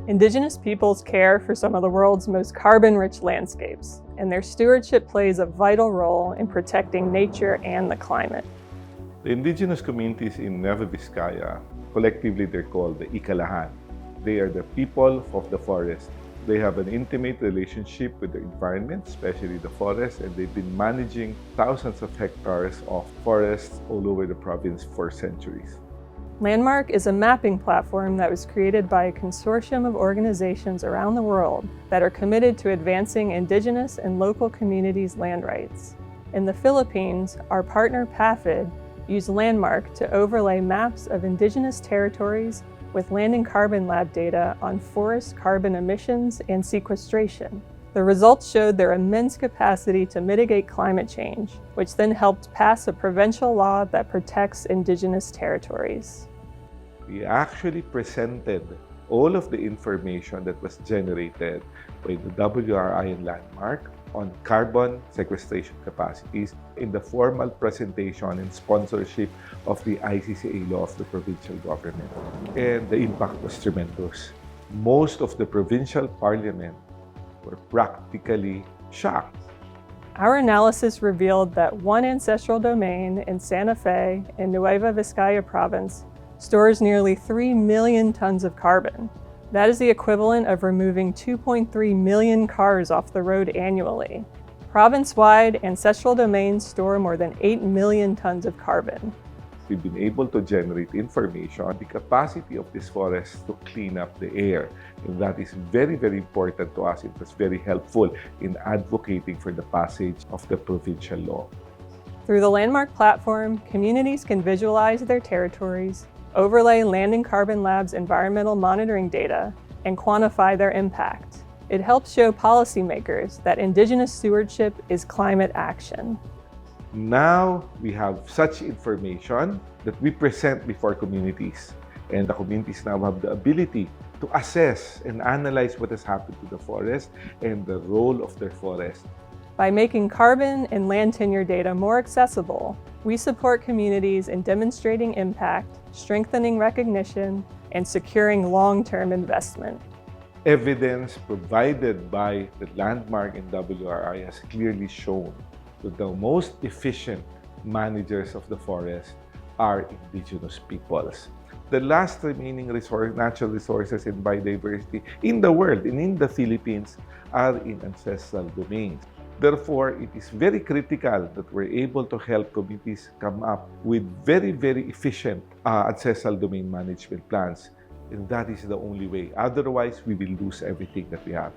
Indigenous peoples care for some of the world's most carbon-rich landscapes, and their stewardship plays a vital role in protecting nature and the climate. The indigenous communities in Nueva Vizcaya, collectively they're called the Ikalahan. They are the people of the forest. They have an intimate relationship with the environment, especially the forest, and they've been managing thousands of hectares of forests all over the province for centuries. LandMark is a mapping platform that was created by a consortium of organizations around the world that are committed to advancing Indigenous and local communities' land rights. In the Philippines, our partner PAFID used LandMark to overlay maps of Indigenous territories with Land and Carbon Lab data on forest carbon emissions and sequestration. The results showed their immense capacity to mitigate climate change, which then helped pass a provincial law that protects Indigenous territories. We actually presented all of the information that was generated by the WRI and LandMark on carbon sequestration capacities in the formal presentation and sponsorship of the ICCA law of the provincial government. And the impact was tremendous. Most of the provincial parliament were practically shocked. Our analysis revealed that one ancestral domain in Santa Fe in Nueva Vizcaya province stores nearly 3 million tons of carbon. That is the equivalent of removing 2.3 million cars off the road annually. Province-wide, ancestral domains store more than 8 million tons of carbon. We've been able to generate information on the capacity of this forest to clean up the air. And that is very, very important to us. It was very helpful in advocating for the passage of the provincial law. Through the LandMark platform, communities can visualize their territories, overlay Land and Carbon Lab's environmental monitoring data, and quantify their impact. It helps show policymakers that Indigenous stewardship is climate action. Now we have such information that we present before communities, and the communities now have the ability to assess and analyze what has happened to the forest and the role of their forest. By making carbon and land tenure data more accessible, we support communities in demonstrating impact, strengthening recognition, and securing long-term investment. Evidence provided by the LandMark and WRI has clearly shown that the most efficient managers of the forest are Indigenous peoples. The last remaining natural resources and biodiversity in the world and in the Philippines are in ancestral domains. Therefore, it is very critical that we're able to help communities come up with very, very efficient ancestral domain management plans. And that is the only way. Otherwise, we will lose everything that we have.